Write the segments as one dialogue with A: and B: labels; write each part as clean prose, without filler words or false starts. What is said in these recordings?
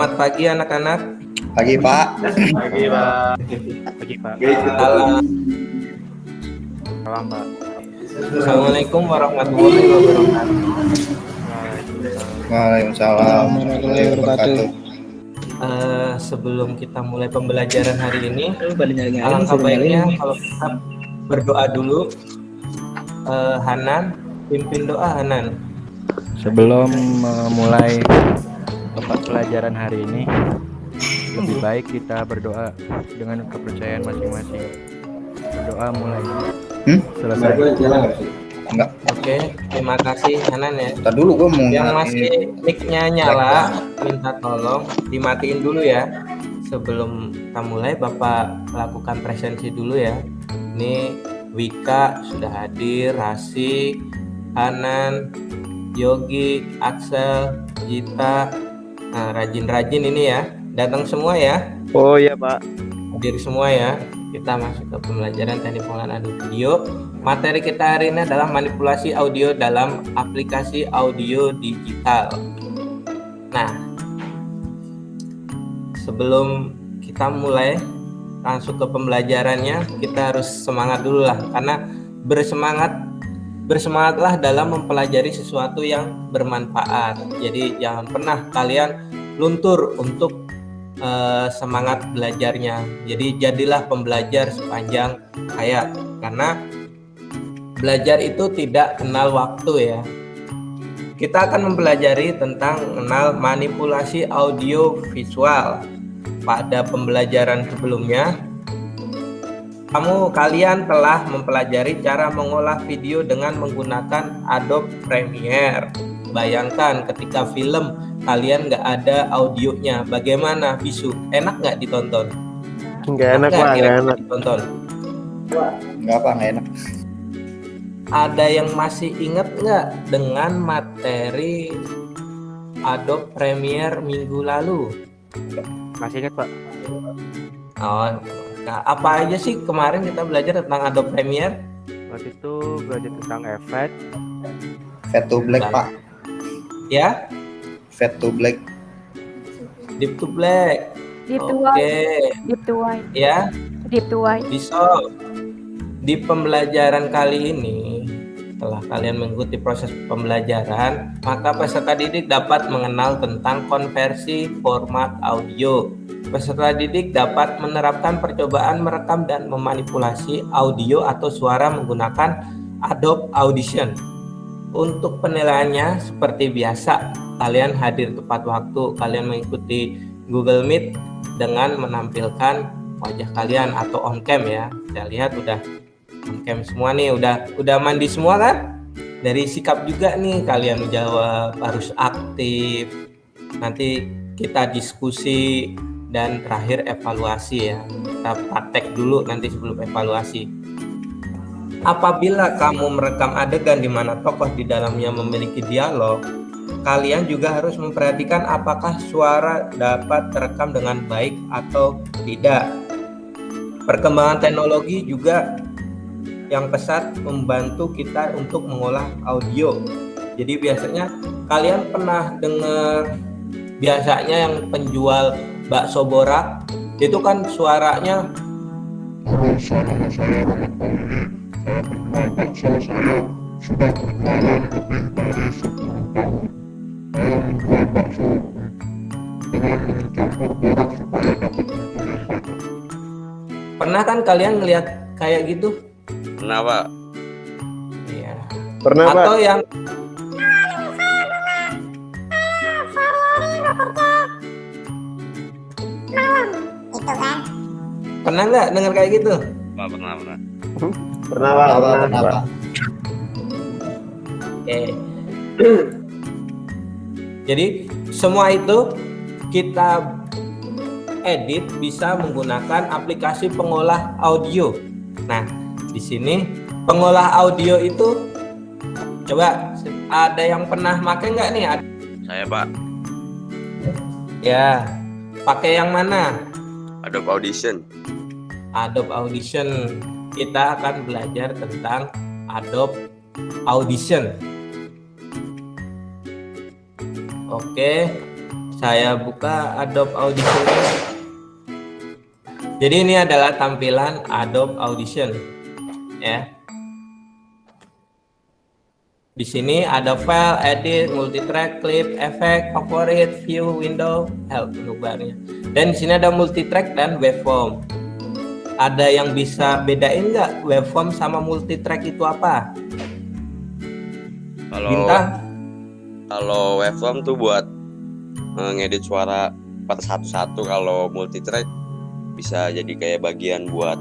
A: Selamat pagi anak-anak.
B: Pagi Pak.
C: Pagi Pak. Pagi Pak.
A: Salam.
C: Salam Pak.
A: Assalamualaikum warahmatullahi wabarakatuh.
B: Waalaikumsalam warahmatullahi wabarakatuh.
A: Sebelum kita mulai pembelajaran hari ini, alangkah baiknya kalau kita berdoa dulu. Hanan, pimpin doa Hanan.
C: Sebelum memulai pelajaran hari ini, lebih baik kita berdoa dengan kepercayaan masing-masing. Berdoa mulai. Selesai.
B: Enggak.
A: Oke, terima kasih Hanan ya.
B: Ntar dulu gue mau
A: Yang masih mic-nya nyala, minta tolong dimatiin dulu ya. Sebelum kita mulai, Bapak lakukan presensi dulu ya. Ini Wika sudah hadir, Rasik, Hanan, Yogi, Axel, Gita. Nah, rajin-rajin ini ya. Datang semua ya.
C: Oh iya Pak.
A: Hadir semua ya. Kita masuk ke pembelajaran teknik pengolahan audio video. Materi kita hari ini adalah manipulasi audio dalam aplikasi audio digital. Nah, sebelum kita mulai langsung ke pembelajarannya, kita harus semangat dulu lah, karena bersemangatlah dalam mempelajari sesuatu yang bermanfaat. Jadi jangan pernah kalian luntur untuk semangat belajarnya. Jadi jadilah pembelajar sepanjang hayat, karena belajar itu tidak kenal waktu ya. Kita akan mempelajari tentang mengenal manipulasi audio visual. Pada pembelajaran sebelumnya, kalian telah mempelajari cara mengolah video dengan menggunakan Adobe Premiere. Bayangkan ketika film kalian nggak ada audionya, bagaimana bisu? Enak nggak ditonton?
C: Nggak enak Pak, nggak enak
A: ditonton.
B: Nggak enak.
A: Ada yang masih ingat nggak dengan materi Adobe Premiere minggu lalu?
C: Masih ingat Pak?
A: Oh, nah, apa aja sih kemarin kita belajar tentang Adobe Premiere?
C: Waktu itu belajar tentang efek.
B: Fade to black Pak.
A: Ya?
B: Fade to black.
A: Deep to black.
D: Deep to
A: Oke.
D: white. Deep to white.
A: Ya.
D: Deep to white.
A: Bisa. Di pembelajaran kali ini, setelah kalian mengikuti proses pembelajaran, maka peserta didik dapat mengenal tentang konversi format audio. Peserta didik dapat menerapkan percobaan merekam dan memanipulasi audio atau suara menggunakan Adobe Audition. Untuk penilaiannya seperti biasa, kalian hadir tepat waktu, kalian mengikuti Google Meet dengan menampilkan wajah kalian atau on cam ya. Saya lihat udah on cam semua nih, udah mandi semua kan? Dari sikap juga nih kalian menjawab, harus aktif. Nanti kita diskusi dan terakhir evaluasi ya. Kita praktek dulu nanti sebelum evaluasi. Apabila kamu merekam adegan di mana tokoh di dalamnya memiliki dialog, kalian juga harus memperhatikan apakah suara dapat terekam dengan baik atau tidak. Perkembangan teknologi juga yang pesat membantu kita untuk mengolah audio. Jadi biasanya kalian pernah dengar biasanya yang penjual bakso borak itu kan suaranya pernah kan kalian ngelihat kayak gitu?
E: Pernah Pak.
A: Iya.
C: Pernah Pak.
A: Atau yang pernah nggak dengar kayak gitu?
E: Pernah.
C: Pernah Pak.
B: Kenapa?
A: Oke. Jadi semua itu kita edit bisa menggunakan aplikasi pengolah audio. Nah, di sini pengolah audio itu coba ada yang pernah pakai nggak nih?
E: Saya Pak.
A: Ya, pakai yang mana?
E: Adobe Audition.
A: Adobe Audition. Kita akan belajar tentang Adobe Audition. Oke, Saya buka Adobe Audition. Jadi ini adalah tampilan Adobe Audition, ya. Di sini ada file, edit, multitrack, clip, efek, favorit, view, window, help untuk barnya. Dan di sini ada multitrack dan waveform. Ada yang bisa bedain nggak waveform sama multitrack itu apa?
E: Kalau waveform tuh buat ngedit suara per satu-satu. Kalau multitrack bisa jadi kayak bagian buat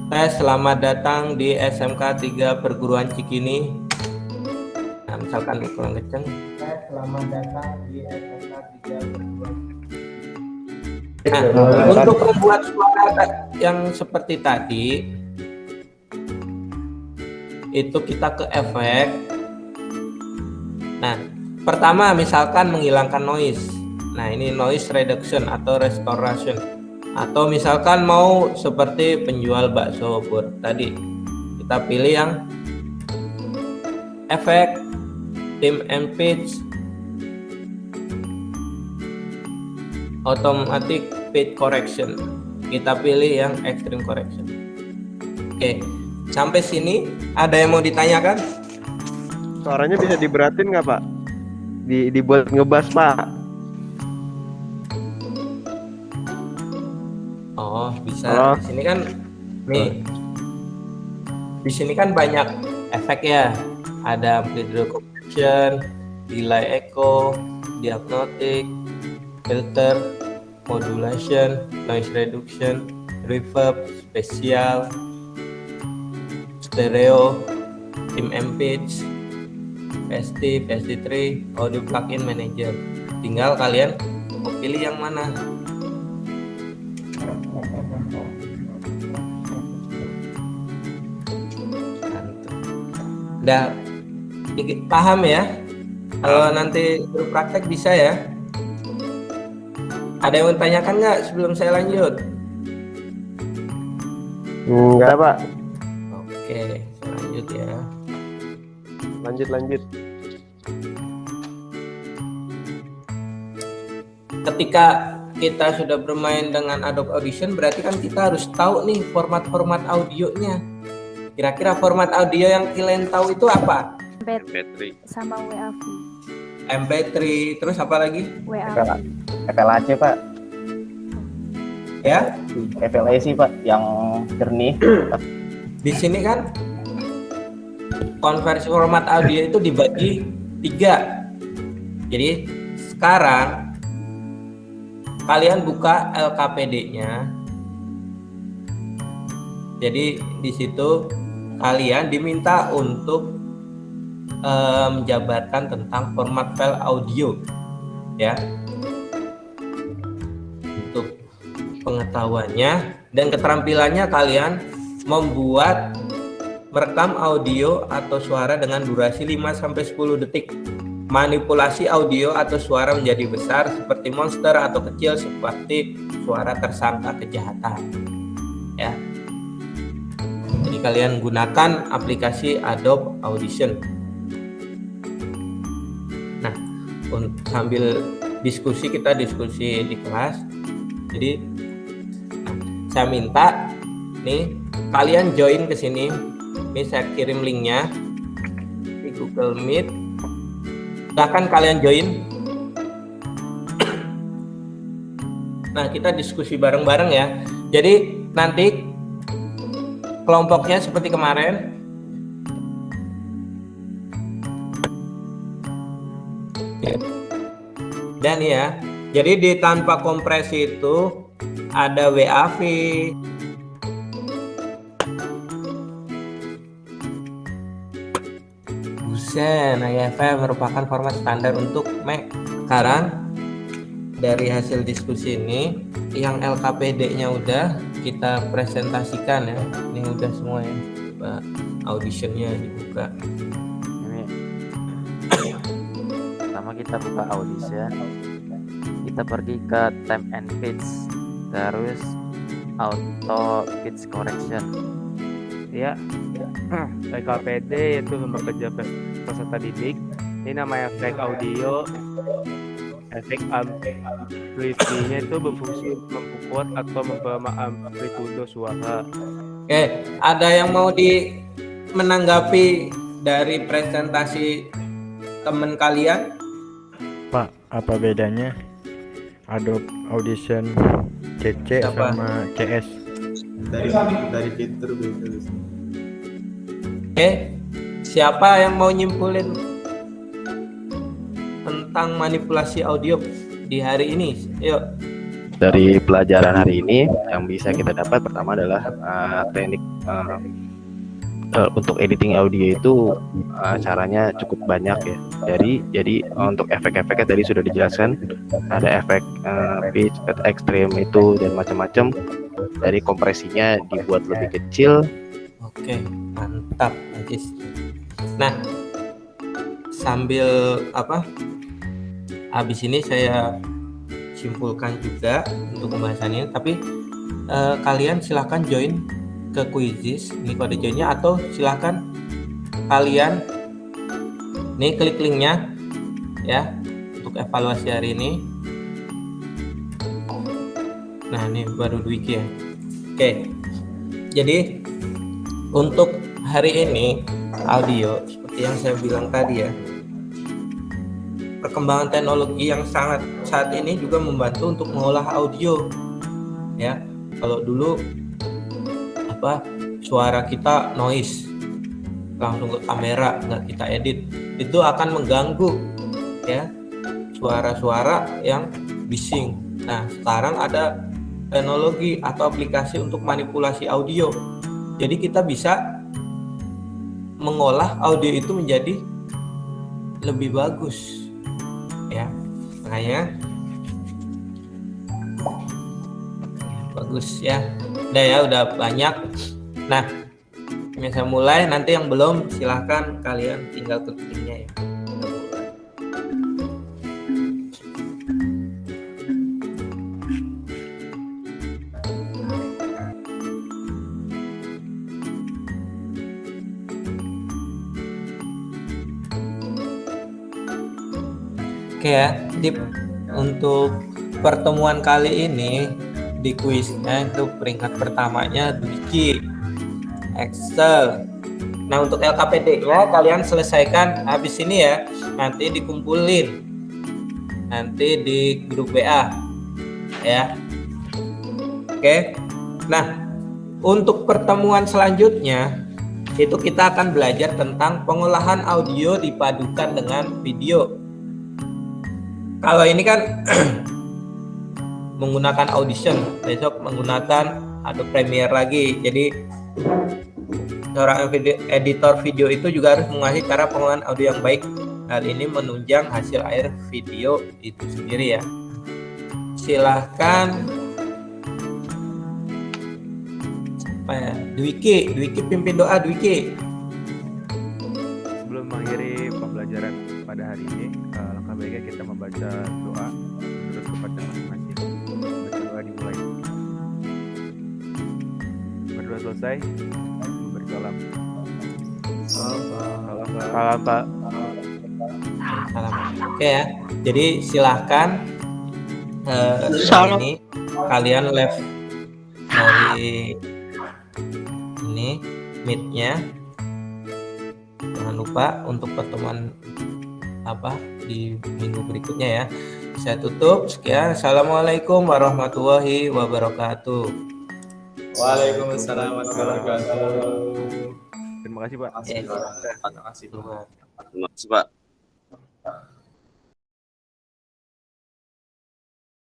A: Selamat datang di SMK 3 Perguruan Cikini. Nah, misalkan kurang kenceng. Selamat datang di SMK 3 Perguruan Cikini. Nah, untuk membuat suara yang seperti tadi, itu kita ke efek. Nah, pertama misalkan menghilangkan noise. Nah, ini noise reduction atau restoration. Atau misalkan mau seperti penjual bakso bur tadi, kita pilih yang efek, trim and pitch, automatic pitch correction. Kita pilih yang extreme correction. Oke, sampai sini ada yang mau ditanyakan?
C: Suaranya bisa diberatin nggak Pak? Dibuat ngebas Pak.
A: Oh, bisa.
C: Halo.
A: Di sini kan nih. Di sini kan banyak efek ya. Ada amplitude correction, delay echo, diagnostic, filter, modulation, noise reduction, reverb, spesial, stereo, trim and pitch, PST, PST3, audio plugin manager. Tinggal kalian mau pilih yang mana. Udah paham ya? Kalau nanti suruh praktek bisa ya? Ada yang mau tanyakan nggak sebelum saya lanjut?
C: Enggak Pak.
A: Oke, saya lanjut ya.
C: Lanjut.
A: Ketika kita sudah bermain dengan Adobe Audition, berarti kan kita harus tahu nih format-format audionya. Kira-kira format audio yang kalian tahu itu apa?
E: MP3.
D: Sama WAV.
A: MP3, terus apa lagi?
D: WAV.
B: FLAC Pak,
A: Ya,
B: FLAC Pak, yang jernih.
A: di sini kan konversi format audio itu dibagi 3. Jadi sekarang kalian buka LKPD-nya. Jadi di situ kalian diminta untuk menjabarkan tentang format file audio, ya. Untuk pengetahuannya dan keterampilannya, kalian membuat merekam audio atau suara dengan durasi 5-10 detik. Manipulasi audio atau suara menjadi besar seperti monster atau kecil seperti suara tersangka kejahatan. Ya. Jadi kalian gunakan aplikasi Adobe Audition. Nah, sambil kita diskusi di kelas. Jadi saya minta nih kalian join ke sini. Ini saya kirim linknya di Google Meet. Silahkan kalian join. Nah, kita diskusi bareng-bareng ya. Jadi nanti kelompoknya seperti kemarin. Dan ya, jadi di tanpa kompresi itu ada WAV, IFF merupakan format standar untuk Mac. Sekarang dari hasil diskusi ini, yang LKPD-nya udah kita presentasikan ya. Ini udah semua ya. Coba auditionnya dibuka.
C: Ini pertama kita buka audition, kita pergi ke time and pitch, terus auto pitch correction. Ya, LKPD yaitu lembaga kerja peserta didik. Ini namanya efek audio.
F: efek amplitude-nya itu berfungsi untuk memperkuat atau memperlemah amplitude suara.
A: Oke, ada yang mau menanggapi dari presentasi teman kalian?
G: Pak, apa bedanya Adobe Audition CC
A: Apa?
G: sama CS?
H: Dari fitur beda.
A: Oke, siapa yang mau nyimpulin tentang manipulasi audio di hari ini? Yuk.
B: Dari pelajaran hari ini yang bisa kita dapat pertama adalah teknik untuk editing audio itu caranya cukup banyak ya. Jadi untuk efek-efeknya tadi sudah dijelaskan, ada efek pitch, extreme itu dan macam-macam. Dari kompresinya dibuat lebih kecil.
A: Oke, mantap, Ajis. Nah, sambil habis ini saya simpulkan juga untuk pembahasan ini, tapi kalian silahkan join ke Quizizz, ini kode joinnya, atau silahkan kalian nih klik linknya ya untuk evaluasi hari ini. Nah, ini baru Dwiki ya. Oke, jadi untuk hari ini audio seperti yang saya bilang tadi ya, perkembangan teknologi yang sangat saat ini juga membantu untuk mengolah audio ya. Kalau dulu suara kita noise langsung ke kamera, nggak kita edit, itu akan mengganggu ya suara-suara yang bising. Nah, sekarang ada teknologi atau aplikasi untuk manipulasi audio, jadi kita bisa mengolah audio itu menjadi lebih bagus ya, makanya bagus ya. Udah banyak. Nah, ini saya mulai, nanti yang belum silahkan kalian tinggal klik linknya ya. Oke ya, jadi untuk pertemuan kali ini di kuisnya itu peringkat pertamanya Dwiki, Excel. Nah, untuk LKPD-nya kalian selesaikan habis ini ya, nanti dikumpulin nanti di grup WA ya. Oke. Nah, untuk pertemuan selanjutnya itu kita akan belajar tentang pengolahan audio dipadukan dengan video. Kalau ini kan menggunakan Audition, besok menggunakan Adobe Premiere lagi. Jadi seorang editor video itu juga harus menguasai cara pengolahan audio yang baik. Hal ini menunjang hasil akhir video itu sendiri ya. Silahkan Dwiki pimpin doa Dwiki.
F: Sebelum mengakhiri pembelajaran pada hari ini, langkah baiknya kita membaca doa menurut kepada masing-masing. Baca doa dimulai. Berdoa selesai, memberi salam. Salam Pak.
A: Salam. Oke ya. Jadi silahkan ini kalian live dari ini meet-nya. Jangan lupa untuk pertemuan di minggu berikutnya ya. Saya tutup. Sekian. Assalamualaikum warahmatullahi wabarakatuh.
H: Waalaikumsalam warahmatullahi wabarakatuh.
F: Terima kasih Pak.
H: Terima kasih.
E: Terima kasih, Pak.